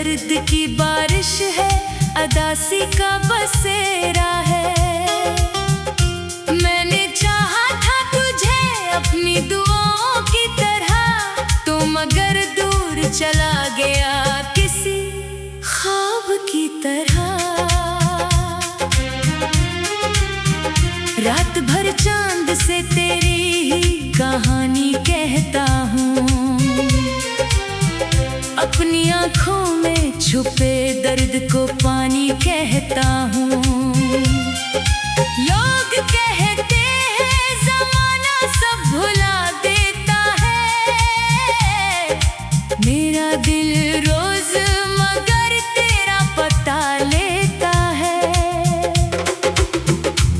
दर्द की बारिश है, अदासी का बसेरा है। मैंने चाहा था तुझे अपनी दुआओं की तरह, तो मगर दूर चला गया किसी ख्वाब की तरह। रात भर चांद से तेरी ही कहानी कहता हूँ, अपनी आँखों में छुपे दर्द को पानी कहता हूँ। लोग कहते हैं ज़माना सब भुला देता है, मेरा दिल रोज मगर तेरा पता लेता है।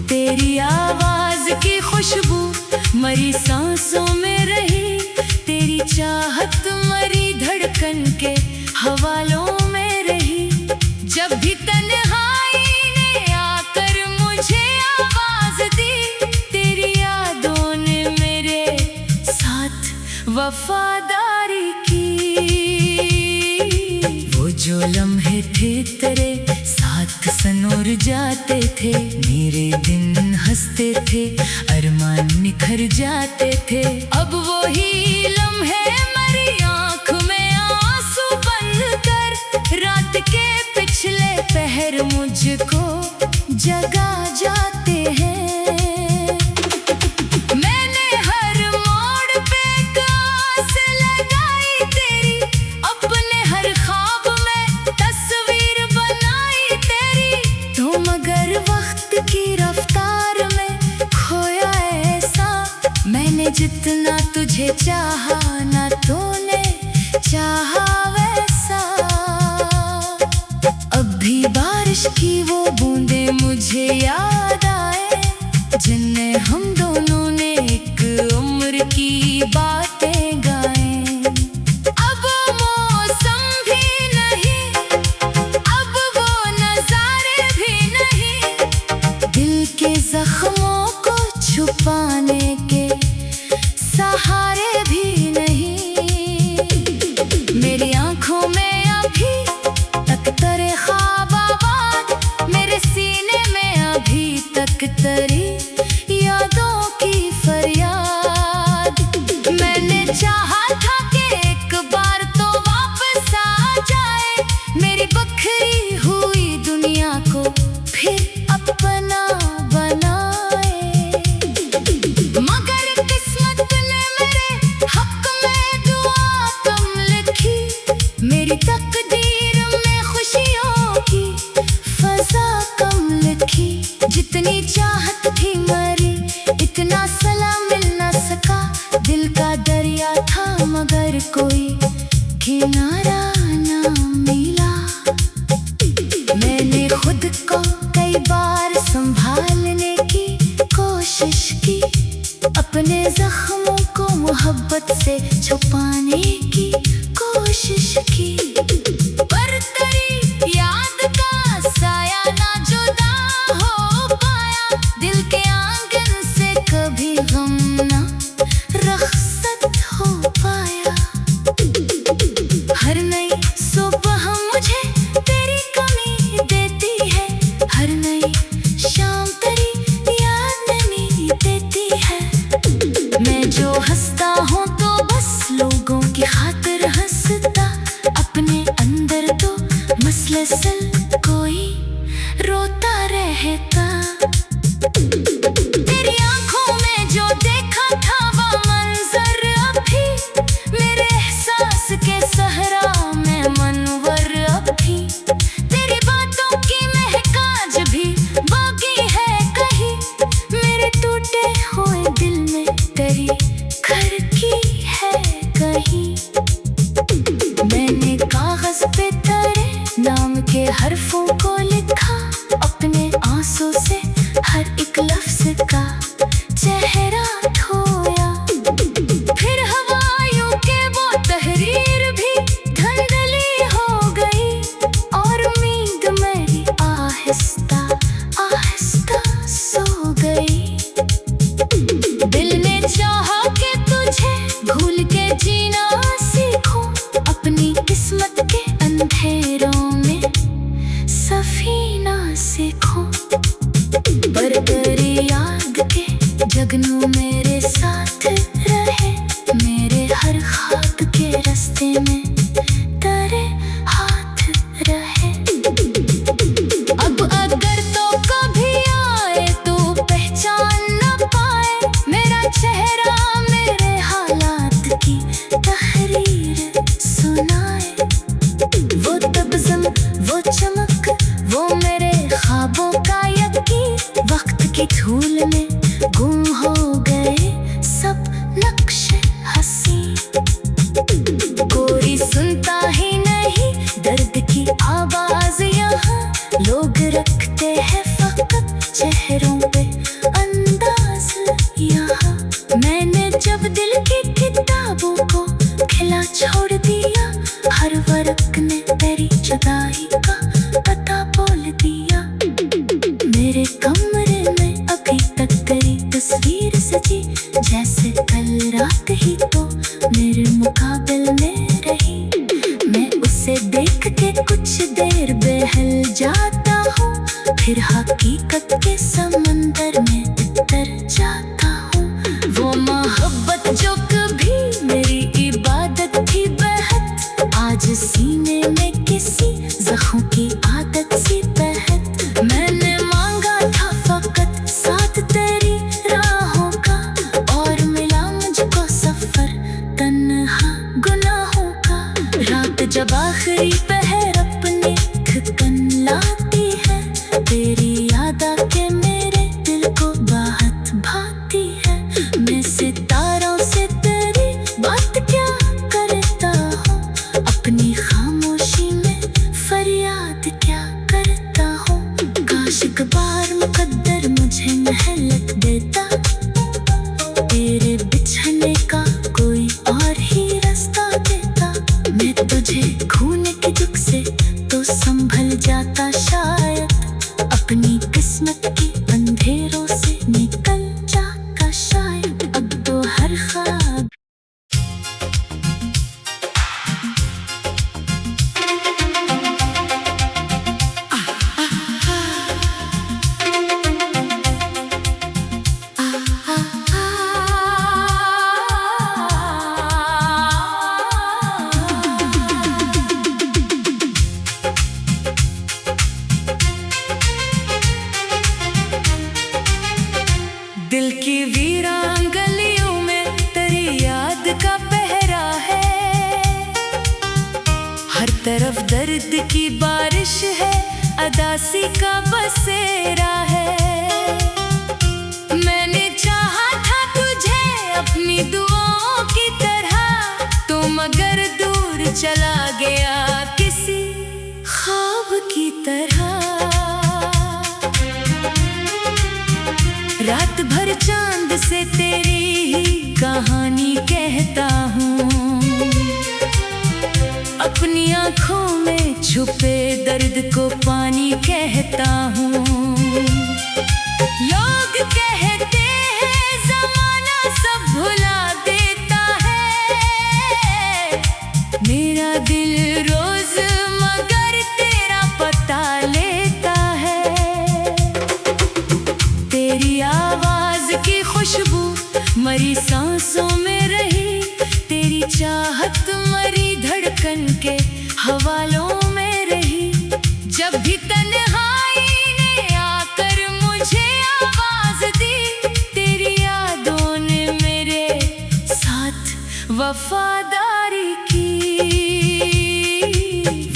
तेरी आवाज़ की खुशबू मरी सांसों में रही, तेरी चाहत मरी धड़कन के हवालों में रही। जब भी तन्हाई ने आकर मुझे आवाज दी, तेरी यादों ने मेरे साथ वफादारी की। वो जो लम्हे थे तेरे साथ सनोर जाते थे, मेरे दिन हंसते थे, अरमान निखर जाते थे। अब वो ही लम्हे मरी आँख में आंसू बंद कर, रात के पिछले पहर मुझको जगा जाते हैं। मैंने हर मोड़ पे आस लगाई तेरी, अपने हर ख्वाब में तस्वीर बनाई तेरी, तो मगर वक्त की रफ्तार में खोया ऐसा। मैंने जितना तुझे चाहा ना तूने चाहा वैसा। अब भी बारिश की वो बूंदे मुझे याद आए, जिनमें हम दोनों ने एक उम्र की बातें गाएं। अब मौसम भी नहीं, अब वो नजारे भी नहीं, दिल के जख्मों को छुपाने के सहारे भी नहीं। मेरी आंखों में अभी तक तेरे ख्वाब आबाद, मेरे सीने में अभी तक तेरी यादों की फरियाद। मैंने चाहा था कि एक बार तो वापस आ जाए, मेरी बखरी हुई दुनिया को फिर अपना बनाए। मगर किस्मत ने मेरे हक में दुआ कम लिखी, मेरी तकदीर में खुशियों की फजा कम लिखी। जितनी चाहत थी मरी, इतना सला मिल न सका, दिल का दरिया था मगर कोई किनारा ना मिला। मैंने खुद को कई बार संभालने की कोशिश की, अपने जख्मों को मोहब्बत से छुपाने की कोशिश की, पर तेरी याद का साया ना जुदा हो पाया। दिल के आंगन से कभी गम ना रखसत हो पाया। हर नई सुबह मुझे तेरी कमी देती है, हर नई शाम तेरी याद मेरी देती है। मैं जो हंसता हूँ तो बस लोगों की खातिर हंसता, अपने अंदर तो मसलसल कोई रोता रहता। तेरी आंखों में जो देखा था वो मंजर अभी, मेरे एहसास के सहरा में मनवर अभी। तेरी बातों की महकाज भी बाकी है कहीं, मेरे टूटे हुए दिल में तेरी घर की है कहीं। मैंने कागज पे तेरे नाम के हरफों को लिखा, अपने आंसू से हर एक लफ्ज का चेहरा धोया। फिर हवायों के वो तहरीर भी धुंधली हो गई, और उम्मीद मेरी आहिस्ता आहिस्ता सो गई। दिल ने चाहा कि तुझे भूल के जीना सीखूं, अपनी किस्मत के अंधेरों किताबों को खिला छोड़ दिया, हर वर्क ने तेरी जुदाई का पता बोल दिया। मेरे कमरे में अभी तक तेरी तस्वीर सजी, जैसे कल रात ही तो मेरे मुकाबिल में रही। मैं उसे देख के कुछ देर बहल जाता हूँ, फिर हकीकत के समंदर में उतर जाता हूँ। वो मोहब्बत जो कभी मेरी इबादत थी बेहद, आज सीने में किसी जख्म की आदत सी बहद। मैंने मांगा था फकत साथ तेरी राहों का, और मिला मुझको सफर तन्हा गुनाहों का। रात जब आखिरी पहर अपनी थकन लाती है, तेरी याद आके मेरे दिल को बाहत भाती है। मैं सितारों से तेरी बात क्या करता हूँ, अपनी खामोशी में फरियाद क्या करता हूँ। काश एक बार मुकद्दर मुझे मोहलत देता, तेरे बिछड़ने का कोई और ही रास्ता देता। मैं तुझे खून के दुख से तो संभल जाता शायद, अपनी किस्मत की अंधेरों से निकल जाता शायद। अब तो हर ख्वाब दिल की वीरान गलियों में तेरी याद का पहरा है। हर तरफ दर्द की बारिश है, अदासी का बसेरा है। मैंने चाहा था तुझे अपनी दुआओं की तरह, तो मगर दूर चला गया किसी ख्वाब की तरह। रात भर चांद से तेरी ही कहानी कहता हूँ, अपनी आँखों में छुपे दर्द को पानी कहता हूँ। लोग कहते हैं ज़माना सब भुला देता है, मेरा दिल रोज मगर तेरा पता लेता है। तेरी आवाज की खुशबू मरी सांसों में रही, तेरी चाहत मरी धड़कन के हवालों में रही। जब भी तन्हाई ने आकर मुझे आवाज दी, तेरी यादों ने मेरे साथ वफादारी की।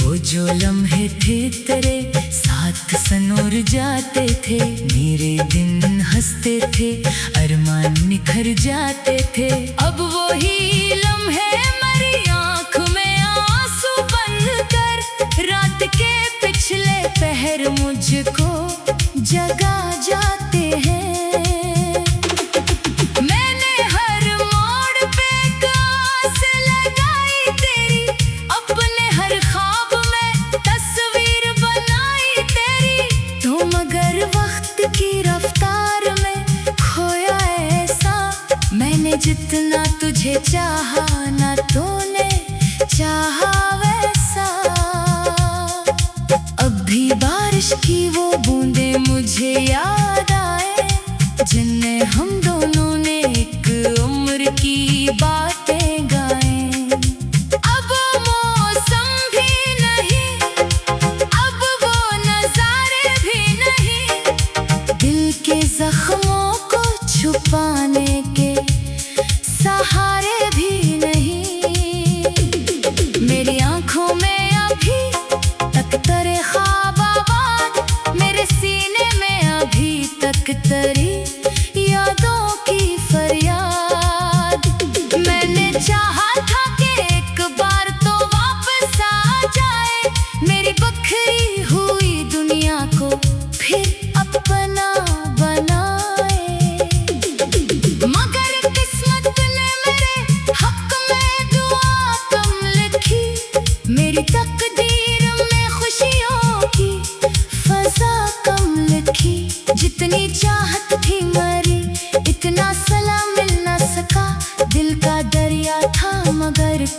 वो जो लम्हे थे तेरे साथ सनोर जाते थे, मेरे दिन हंसते थे, अरमान निखर जाते थे। अब वो ही लम्हे मेरी आँख में आंसू बनकर, रात के पिछले पहर मुझको जगा जाते हैं। मैंने हर मोड़ पे आस लगाई तेरी, अपने हर ख्वाब में तस्वीर बनाई तेरी, तो मगर वक्त की रफ्तार में खोया ऐसा। मैंने जितना तुझे चाहा ना तूने चाहा वैसा। अब भी बारिश की वो बूंदे मुझे याद आए, जिनमें हम दोनों ने एक उम्र की बातें गाएं। अब मौसम भी नहीं, अब वो नजारे भी नहीं, दिल के जख्मों को छुपाने के सहारे भी नहीं। मेरी आंखों में अभी तक तेरे ख्वाब आबाद, मेरे सीने में अभी तक तेरी यादों की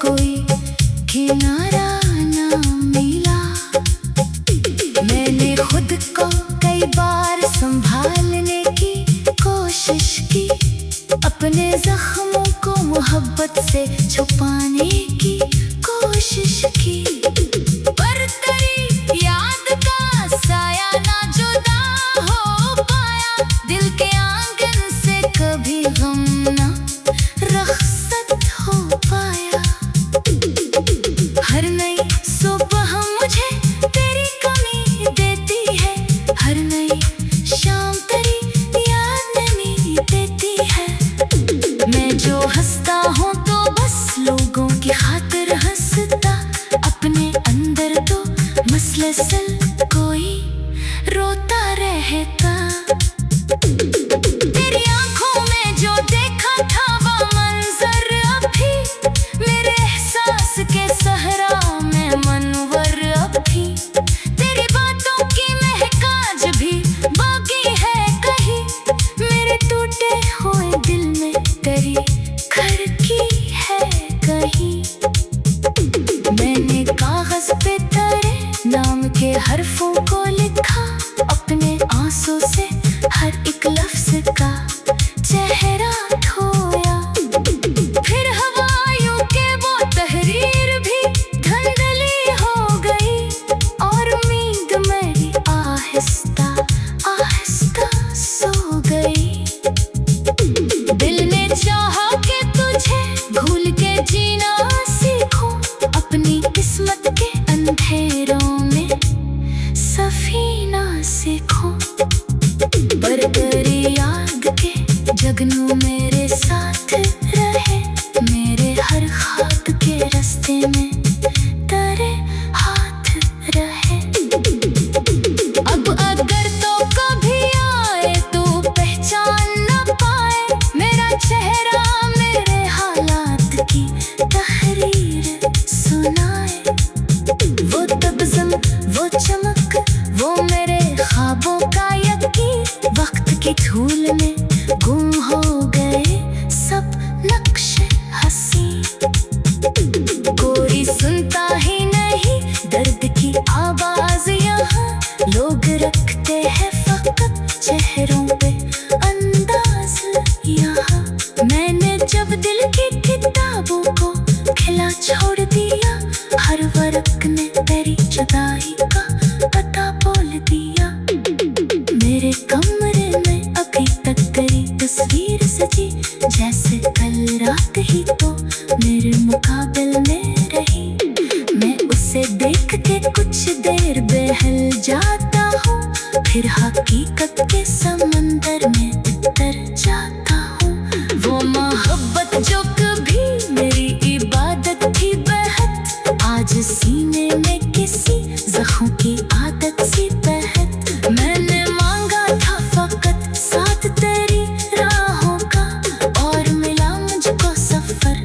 कोई किनारा ना मिला। मैंने खुद को कई बार संभालने की कोशिश की, अपने जख्मों को मोहब्बत से छुपाने की कोशिश की, पर तेरी याद का साया ना जुदा हो पाया। दिल के आंगन से कभी गम ना रखसत हो पाया। हर नई सुबह मुझे तेरी कमी देती है, हर नई शाम तेरी याद मेरी देती है। मैं जो हंसता हूँ तो बस लोगों की खातिर हंसता, अपने अंदर तो मसलसल कोई रोता रहता। तेरी आंखों में जो देखा था वो मंजर अभी मेरे एहसास के सहरा में मनवर अभी। तेरी बातों की महक आज भी बाकी है कहीं, मेरे टूटे हुए दिल में तेरी खड़की है कहीं। मैंने कागज पे तेरे नाम के हरफों को लिखा, अपने आंसू से हर एक लफ्ज का चेहरा धोया। फिर हवायों के वो तहरीर भी धुंधली हो गई, और उम्मीद मेरी आहिस्ता आहिस्ता सो गई। दिल ने चाहा कि तुझे भूल के जीना सीखूं, अपनी किस्मत के अंधेरों में सफीना सीखूं, पर तेरी याद के जगनू मेरे साथ रहे। मेरे हर ख्वाब के रास्ते में तेरे हाथ रहे। अब अगर तो कभी आए तो पहचान न पाए मेरा चेहरा, मेरे हालात की तहरीर सुनाए। वो तबसम वो चमक वो मेरे ख्वाबों का यकीन, वक्त की धूल में गुम हो गए सब नक्शे हंसी। कोई सुनता ही नहीं दर्द की आवाज यहाँ, लोग रखते हैं फकत चेहरों पे अंदाज यहाँ। मैंने जब दिल की किताबों को खिला छोड़ दिया, हर वर्क ने तेरी जुदाई का पता बोल दिया। मेरे कमरे में अभी तक तेरी तस्वीर सजी, जैसे कल रात ही तो मेरे मुकाबिल में रही। मैं उसे देख के कुछ देर बहल जाता हूँ, फिर हकीकत के समंदर में उतर जाता हूँ। वो मोहब्बत जो कभी मेरी इबादत थी बेहद, आज सीने में किसी जख्म की आदत सी बहत। मैंने मांगा था फकत साथ तेरी राहों का, और मिला मुझको सफर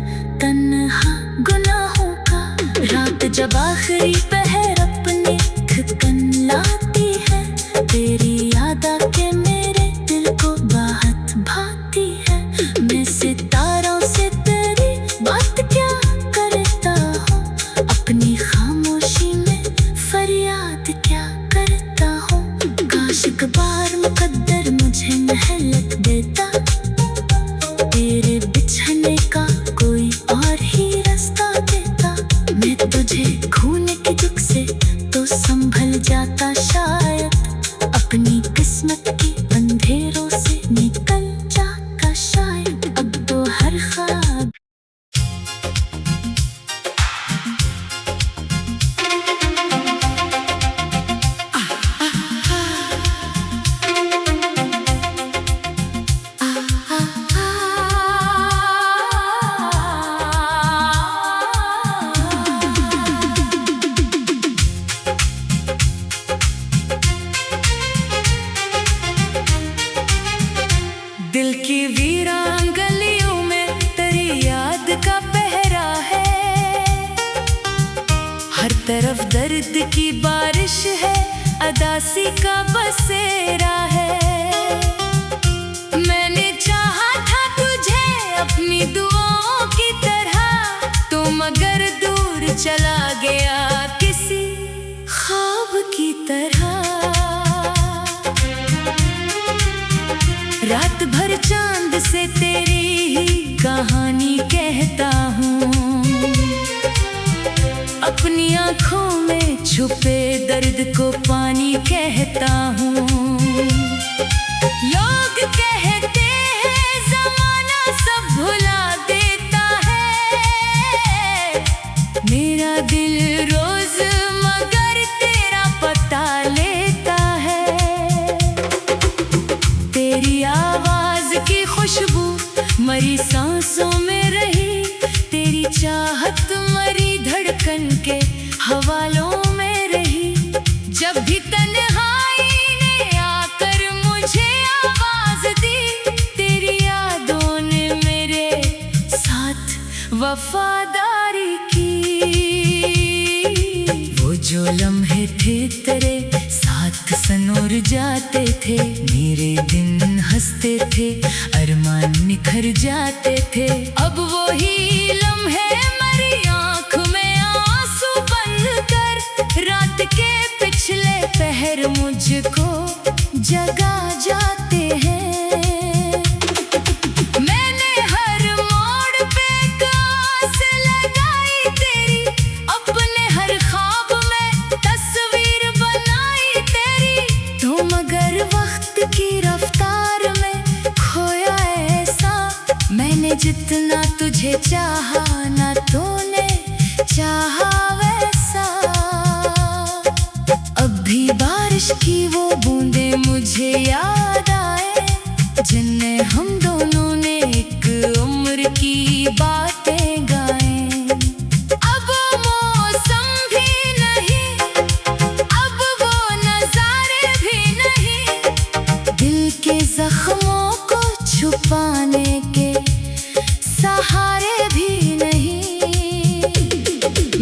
तन्हा गुनाहों का। रात जब आखिरी पहर अपने ठिकन लाती है, तेरी याद आके मेरे दिल को बाहत भाती है। मैं सितारों से तेरी बात क्या करता हूँ, अपनी खामोशी में फरियाद क्या करता हूँ। काश एक बार मुकद्दर मुझे महलत देता, तेरे बिछड़ने का कोई और ही रास्ता देता। मैं तुझे खोने के दुख से तो संभल जाता शायद, अपनी किस्मत के अंधेरों से निकल जाता शायद। अब तो हर ख्वाब दिल की वीरान गलियों में तेरी याद का पहरा है। हर तरफ दर्द की बारिश है, अदासी का बसेरा है। मैंने चाहा था तुझे अपनी दुआओं की तरह, तो मगर चला गया किसी ख्वाब की तरह। रात भर चांद से तेरी ही कहानी कहता हूँ, अपनी आँखों में छुपे दर्द को पानी कहता हूँ। लोग कहते हैं ज़माना सब भुला देता है, मेरा दिल रोज मगर तेरा पता लेता है। तेरी आवाज की खुशबू मरी सांसों में रही, तेरी चाहत मरी धड़कन के हवालों में रही। जब भी तन्हाई ने आकर मुझे आवाज दी, तेरी यादों ने मेरे साथ वफादारी की। वो जो लम्हे थे तेरे साथ सनोर जाते थे, मेरे दिन हंसते थे अरमान निखर जाते थे। अब वो ही लम्हे मेरी आँख में आंसू बंद कर, रात के पिछले पहर मुझको जगा जाते हैं। मैंने हर मोड़ पे आस लगाई तेरी, अपने हर ख्वाब में तस्वीर बनाई तेरी। तो मगर वक्त की रफ्तार में खोया ऐसा, मैंने जितना तुझे चाहा ना तूने चाहा वैसा। अब भी बारिश की वो बूंदे मुझे याद आए, जिनने हम दोनों ने एक उम्र की बातें गाएं। अब मौसम भी नहीं, अब वो नजारे भी नहीं, दिल के जख्मों को छुपाने के सहारे भी नहीं।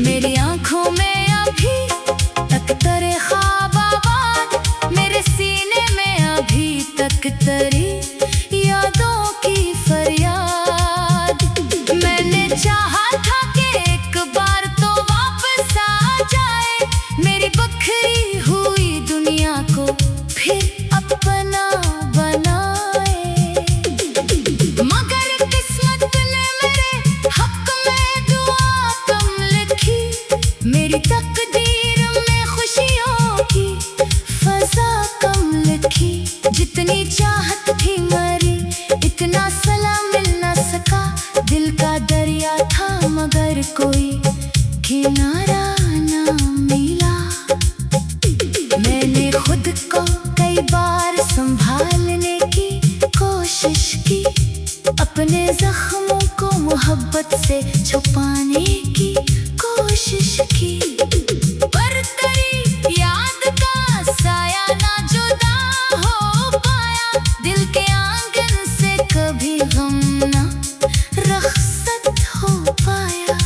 मेरी आंखों में अभी तक तेरे ख्वाब आबाद, मेरे सीने में अभी तक तेरी यादों की फरियाद। मैंने चाहा था कि एक बार तो वापस आ जाए, मेरी बखरी हुई दुनिया को फिर अपना बनाए। मगर किस्मत ने मेरे हक में दुआ कम लिखी, मेरी तकदीर में खुशियों की फजा कम लिखी। जितनी चाहत थी मरी, इतना सलाम मिल न सका, दिल का दरिया था मगर कोई किनारा ना मिला। मैंने खुद को कई बार संभालने की कोशिश की, अपने जख्मों को मोहब्बत से छुपाने की कोशिश की। पर तेरी याद का साया ना जुदा हो पाया, दिल के आंगन से कभी गम ना रखसत हो पाया।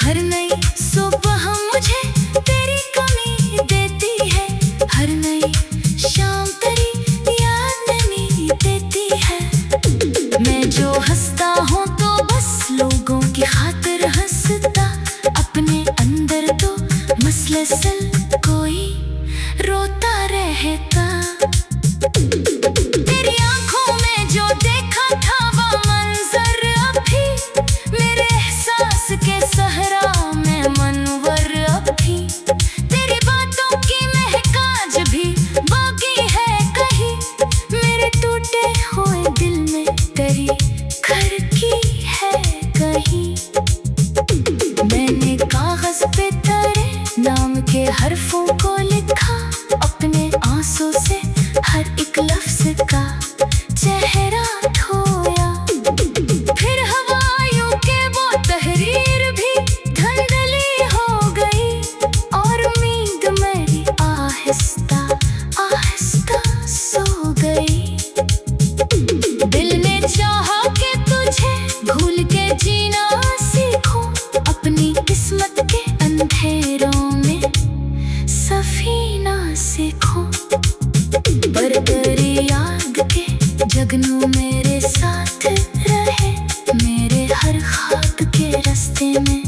हर नई सुबह मुझे तेरी कमी देती है, हर नई शाम तेरी याद नहीं देती है। मैं जो हंसता हूँ तो बस लोगों की खातिर हंसता, अपने अंदर तो मसलसल कोई रोता रहता। तेरी आंखों में जो देखा था वो मंजर अभी, मेरे एहसास के सहरा में मनवर अभी। तेरी बातों की महक आज भी बाकी है कहीं, मेरे टूटे हुए दिल में तेरी घर की है कहीं। मैंने कागज पे तेरे नाम के हरफों को लिखा, अपने आंसू से हर एक लफ्ज का चेहरा धोया। फिर हवायों के वो तहरीर भी धुंधली हो गई, और उम्मीद मेरी आहिस्ता आहिस्ता सो गई। दिल ने चाहा कि तुझे भूल के जीना सीखूं, अपनी किस्मत के अंधेरों में सफीना सीखूं। पर तेरी याद के जगनू मेरे साथ रहे, मेरे हर ख्वाब के रास्ते में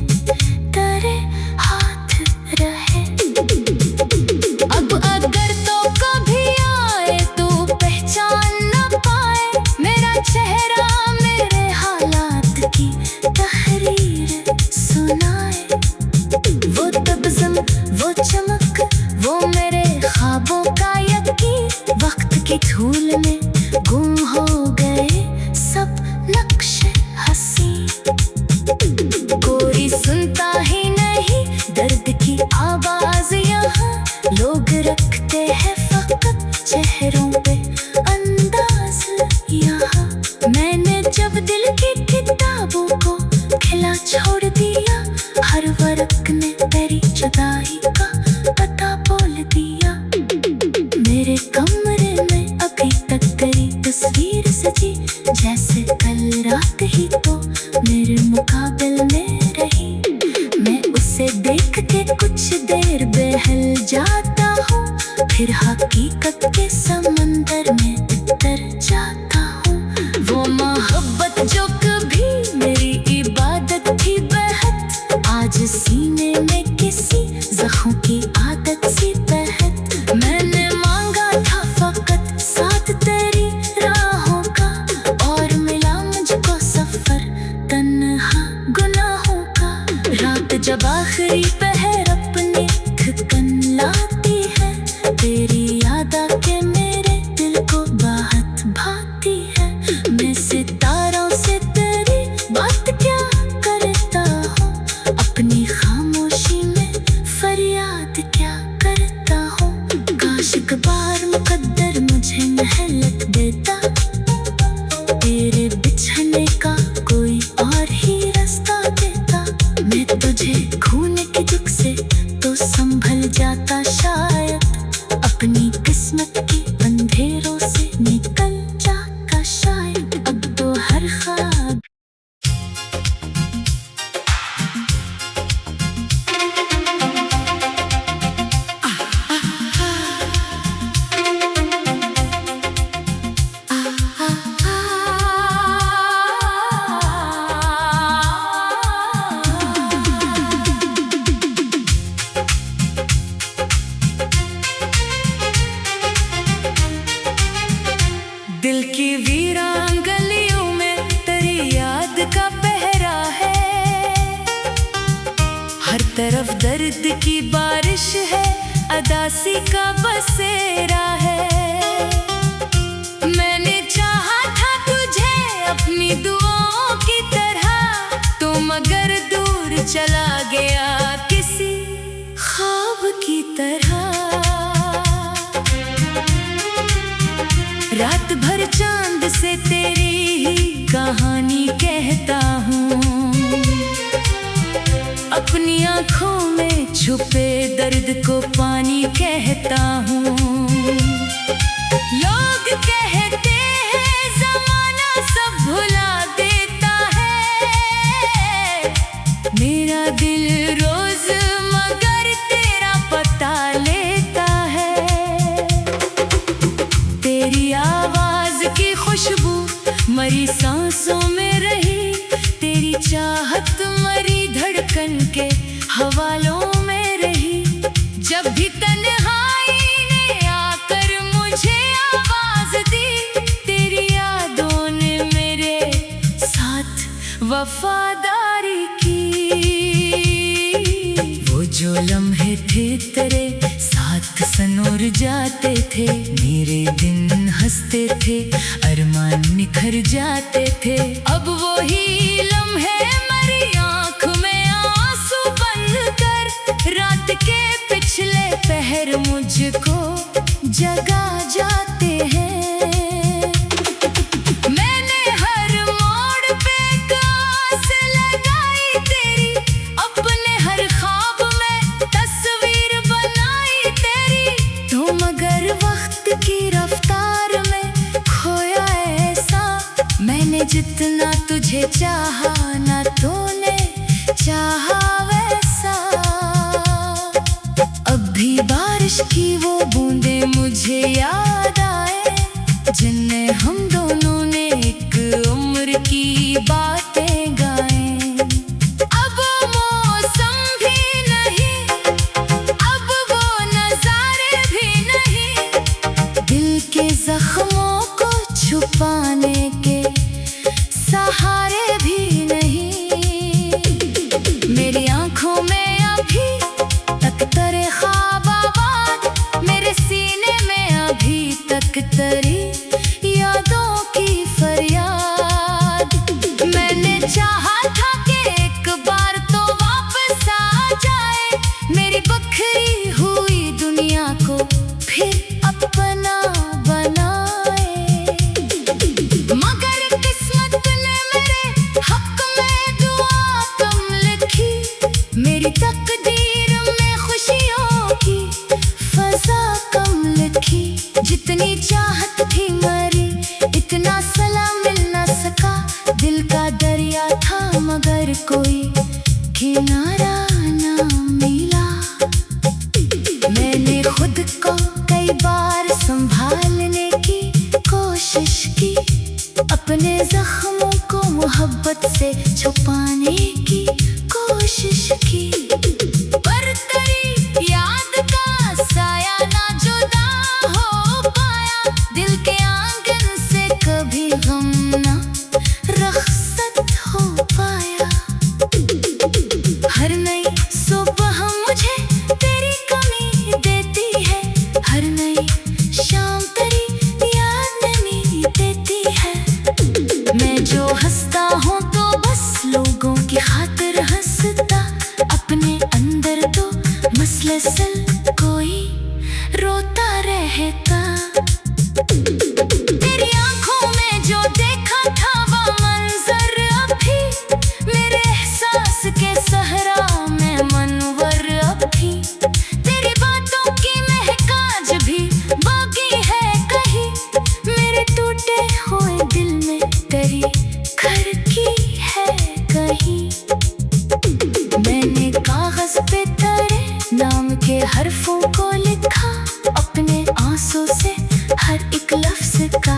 मुकाबिल में रही। मैं उसे देख के कुछ देर बहल जाता हूँ, फिर हकीकत के समंदर में उतर जाता हूँ। वो मोहब्बत जो कभी मेरी इबादत थी बेहद, आज सीने में किसी जख्म की आदत सी तहत। मैंने मांगा था फकत साथ तेरी राहों का, और मिला मुझको सफर तन्हा गुनाहों का। रात जब आखिरी पहर अपनी थकन लाती है, तेरी याद आके मेरे दिल को बाहत भाती है। मैं सितारों से तेरी बात क्या करता हूँ, अपनी खामोशी में फरियाद क्या करता हूँ। काश एक बार मुकद्दर मुझे महलत देता, तेरे बिछने का कोई और ही रास्ता देता। मैं तुझे खून के दुख से तो संभल जाता शायद, अपनी किस्मत के अंधेरों से निकल जाता शायद। अब तो हर ख्वाब दिल की वीरान गलियों में तेरी याद का पहरा है। हर तरफ दर्द की बारिश है, अदासी का बसेरा है। मैंने चाहा था तुझे अपनी दुआओं की तरह, तो मगर दूर चला गया किसी ख्वाब की तरह। रात भर चांद से तेरी ही कहानी कहता हूँ, अपनी आँखों में छुपे दर्द को पानी कहता हूँ। लोग कहते हैं ज़माना सब भुला देता है, मेरा दिल रोज मगर तेरा पता लेता है। तेरी आवाज की खुशबू मरी सांसों में रही, तेरी चाहत मरी धड़कन के हवालों में रही। जब भी तन्हाई ने आकर मुझे आवाज दी, तेरी यादों ने मेरे साथ वफादारी की। वो जो लम्हे थे तेरे साथ सनोर जाते थे, मेरे दिन हंसते थे, अरमान निखर जाते थे। अब वो ही लम्हे मेरी आँख में आंसू बन कर, रात के पिछले पहर मुझको जगा जाते हैं। मैंने हर मोड़ पे आस लगाई तेरी, अपने हर ख्वाब में तस्वीर बनाई तेरी, तो मगर वक्त की रफ्तार में खोया ऐसा। मैंने जितना तुझे चाहा ना तूने चाहा वैसा। अब भी बारिश की वो बूंदे मुझे याद आए, जिनमें हम दोनों ने एक उम्र की बातें गाएं। अब मौसम भी नहीं, अब वो नजारे भी नहीं, दिल के जख्मों को छुपाने के सहारे भी नहीं। मेरी आंखों में अभी तक तेरे ख्वाब आबाद, मेरे सीने में अभी तक तेरी यादों की फरियाद। मैंने चाहा था कि एक बार तो वापस आ जाए, मेरी बखरी हुई दुनिया को फिर अपना बनाए। मगर किस्मत ने मेरे हक में दुआ कम लिखी, मेरी तकदीर में खुशियों की फजा कम लिखी। जितनी चाहत थी मरी, इतना सलाम मिल न सका, दिल का दरिया था मगर कोई किनारा ना मिला। मैंने खुद को कई बार संभालने की कोशिश की, अपने जख्मों को मोहब्बत से छुपाने की कोशिश की, पर तेरी याद का साया ना जुदा हो पाया। दिल के आंगन से कभी गम ना रखसत हो पाया। हर नई सुबह मुझे तेरी कमी देती है, हर नई शाम तेरी याद नमी देती है। मैं जो हंसता हूँ तो बस लोगों की खातिर हंसता, अपने अंदर तो मसलसल कोई रोता रहता। तेरी आंखों में जो देखा था वो मंजर अभी, मेरे एहसास के सहरा में मनवर अभी। तेरी बातों की महक आज भी बाकी है कहीं, मेरे टूटे हुए दिल में तेरी घर की है कहीं। मैंने कागज पे तेरे नाम के हरफों को लिखा, अपने आंसू से हर एक लफ्ज का